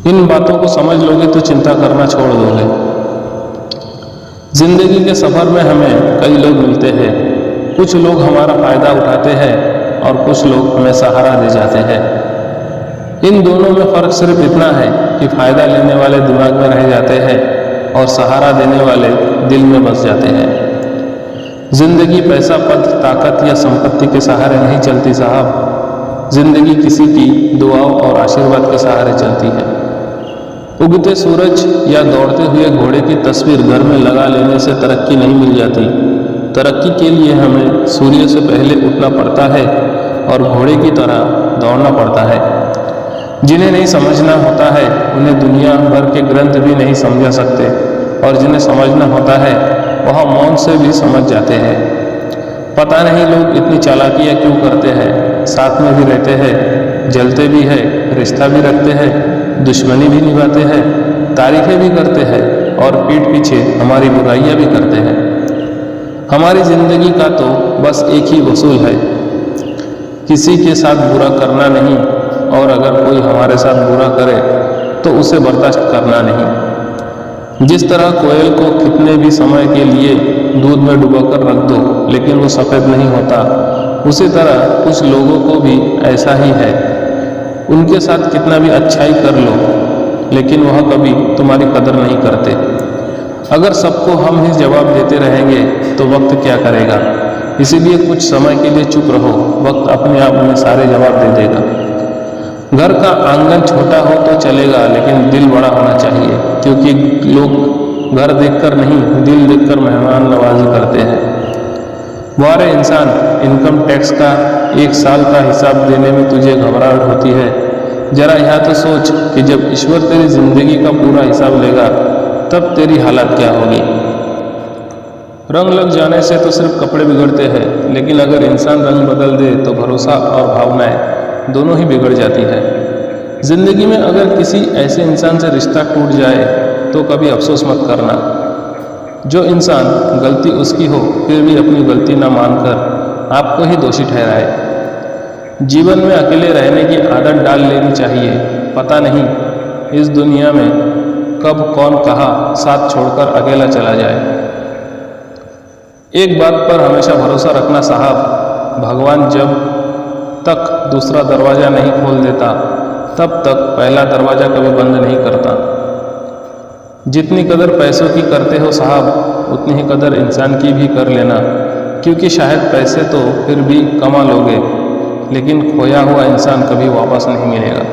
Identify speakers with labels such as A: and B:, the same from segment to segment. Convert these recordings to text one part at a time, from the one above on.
A: इन बातों को समझ लोगे तो चिंता करना छोड़ दोगे। जिंदगी के सफर में हमें कई लोग मिलते हैं। कुछ लोग हमारा फायदा उठाते हैं और कुछ लोग हमें सहारा दे जाते हैं। इन दोनों में फर्क सिर्फ इतना है कि फायदा लेने वाले दिमाग में रह जाते हैं और सहारा देने वाले दिल में बस जाते हैं। जिंदगी पैसा, पद, ताकत या संपत्ति के सहारे नहीं चलती साहब। जिंदगी किसी की दुआओं और आशीर्वाद के सहारे चलती है। उगते सूरज या दौड़ते हुए घोड़े की तस्वीर घर में लगा लेने से तरक्की नहीं मिल जाती। तरक्की के लिए हमें सूर्य से पहले उठना पड़ता है और घोड़े की तरह दौड़ना पड़ता है। जिन्हें नहीं समझना होता है उन्हें दुनिया भर के ग्रंथ भी नहीं समझा सकते, और जिन्हें समझना होता है वह मौन से भी समझ जाते हैं। पता नहीं लोग इतनी चालाकियाँ क्यों करते हैं। साथ में भी रहते हैं, जलते भी है, रिश्ता भी रखते हैं, दुश्मनी भी निभाते हैं, तारीफें भी करते हैं और पीठ पीछे हमारी बुराइयां भी करते हैं। हमारी जिंदगी का तो बस एक ही वसूल है, किसी के साथ बुरा करना नहीं, और अगर कोई हमारे साथ बुरा करे तो उसे बर्दाश्त करना नहीं। जिस तरह कोयल को कितने भी समय के लिए दूध में डुबाकर रख दो लेकिन वो सफ़ेद नहीं होता, उसी तरह कुछ लोगों को भी ऐसा ही है। उनके साथ कितना भी अच्छाई कर लो लेकिन वह कभी तुम्हारी कदर नहीं करते। अगर सबको हम ही जवाब देते रहेंगे तो वक्त क्या करेगा। इसीलिए कुछ समय के लिए चुप रहो, वक्त अपने आप में सारे जवाब दे देगा। घर का आंगन छोटा हो तो चलेगा लेकिन दिल बड़ा होना चाहिए, क्योंकि लोग घर देखकर नहीं दिल देखकर मेहमान नवाजी करते हैं। वारे इंसान, इनकम टैक्स का 1 साल का हिसाब देने में तुझे घबराहट होती है। जरा यहाँ तो सोच कि जब ईश्वर तेरी जिंदगी का पूरा हिसाब लेगा तब तेरी हालत क्या होगी। रंग लग जाने से तो सिर्फ कपड़े बिगड़ते हैं, लेकिन अगर इंसान रंग बदल दे तो भरोसा और भावनाएं दोनों ही बिगड़ जाती है। जिंदगी में अगर किसी ऐसे इंसान से रिश्ता टूट जाए तो कभी अफसोस मत करना। जो इंसान गलती उसकी हो फिर भी अपनी गलती ना मानकर आपको ही दोषी ठहराए। जीवन में अकेले रहने की आदत डाल लेनी चाहिए। पता नहीं इस दुनिया में कब कौन कहाँ साथ छोड़कर अकेला चला जाए। एक बात पर हमेशा भरोसा रखना साहब, भगवान जब तक दूसरा दरवाज़ा नहीं खोल देता तब तक पहला दरवाज़ा कभी बंद नहीं करता। जितनी कदर पैसों की करते हो साहब उतनी ही कदर इंसान की भी कर लेना, क्योंकि शायद पैसे तो फिर भी कमा लोगे लेकिन खोया हुआ इंसान कभी वापस नहीं मिलेगा।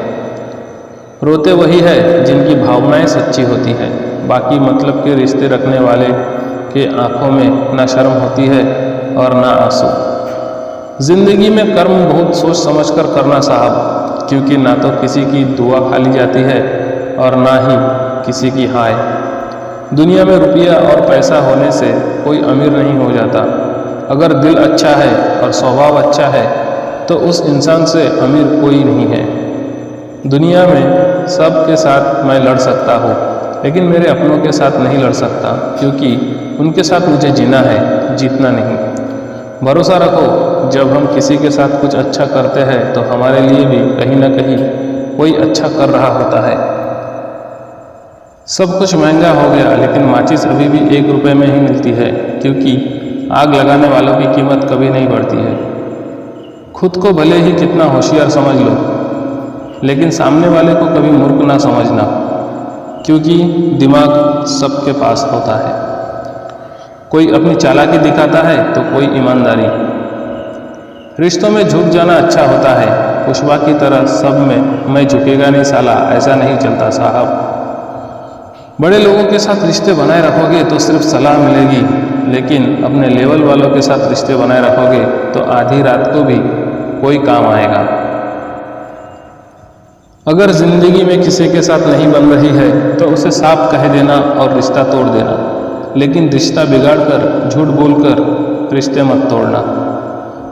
A: रोते वही है जिनकी भावनाएं सच्ची होती है। बाकी मतलब के रिश्ते रखने वाले के आंखों में ना शर्म होती है और ना आंसू। जिंदगी में कर्म बहुत सोच समझ कर करना साहब, क्योंकि ना तो किसी की दुआ खाली जाती है और ना ही किसी की हाय। दुनिया में रुपया और पैसा होने से कोई अमीर नहीं हो जाता। अगर दिल अच्छा है और स्वभाव अच्छा है तो उस इंसान से अमीर कोई नहीं है। दुनिया में सबके साथ मैं लड़ सकता हूँ लेकिन मेरे अपनों के साथ नहीं लड़ सकता, क्योंकि उनके साथ मुझे जीना है, जीतना नहीं। भरोसा रखो, जब हम किसी के साथ कुछ अच्छा करते हैं तो हमारे लिए भी कहीं ना कहीं कोई अच्छा कर रहा होता है। सब कुछ महंगा हो गया लेकिन माचिस अभी भी 1 रुपये में ही मिलती है, क्योंकि आग लगाने वालों की कीमत कभी नहीं बढ़ती है। खुद को भले ही कितना होशियार समझ लो लेकिन सामने वाले को कभी मूर्ख ना समझना, क्योंकि दिमाग सबके पास होता है। कोई अपनी चालाकी दिखाता है तो कोई ईमानदारी। रिश्तों में झुक जाना अच्छा होता है, पुष्पा की तरह सब में मैं झुकेगा नहीं साला, ऐसा नहीं चलता साहब। बड़े लोगों के साथ रिश्ते बनाए रखोगे तो सिर्फ सलाह मिलेगी, लेकिन अपने लेवल वालों के साथ रिश्ते बनाए रखोगे तो आधी रात को भी कोई काम आएगा। अगर जिंदगी में किसी के साथ नहीं बन रही है तो उसे साफ कह देना और रिश्ता तोड़ देना, लेकिन रिश्ता बिगाड़कर झूठ बोलकर रिश्ते मत तोड़ना।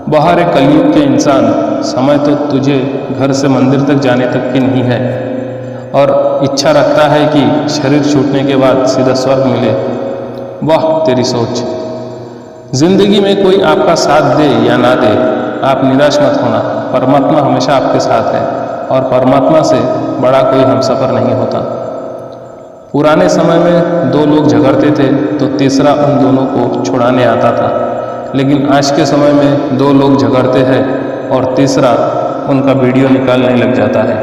A: बाहर एक कलयुग के इंसान, समय तो तुझे घर से मंदिर तक जाने तक की नहीं है और इच्छा रखता है कि शरीर छूटने के बाद सीधा स्वर्ग मिले। वाह तेरी सोच। जिंदगी में कोई आपका साथ दे या ना दे, आप निराश मत होना। परमात्मा हमेशा आपके साथ है और परमात्मा से बड़ा कोई हमसफ़र नहीं होता। पुराने समय में दो लोग झगड़ते थे तो तीसरा उन दोनों को छुड़ाने आता था, लेकिन आज के समय में दो लोग झगड़ते हैं और तीसरा उनका वीडियो निकालने लग जाता है।